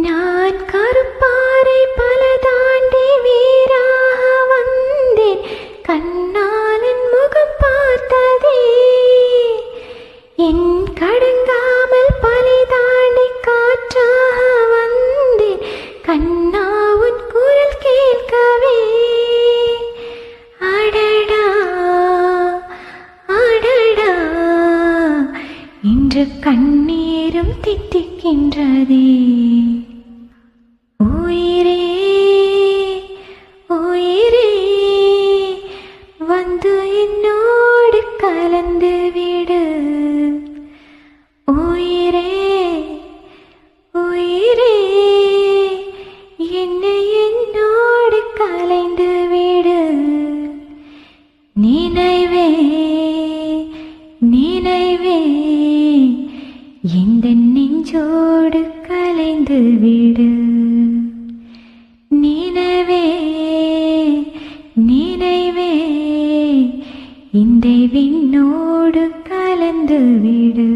நான் கருப்பாறை பல தாண்டி வீராக வந்தேன். கண்ணாலன் முகம் பார்த்ததே என் கடங்காமல் பலை தாண்டி காற்றாக வந்தேன். கண்ணா உன் குரல் கேட்கவே. அடடா அடடா இன்று கண்ணீரும் தித்திக்கின்றதே. உயிரே உயிரே வந்து என்னோடு கலந்து விடு. உயிரே உயிரே என்னை என்னோடு கலைந்து விடு. நினைவே நினைவே இந்த நெஞ்சோடு கலைந்து விடு. நினைவே நினைவே இந்த விண்ணோடு கலந்து விடு.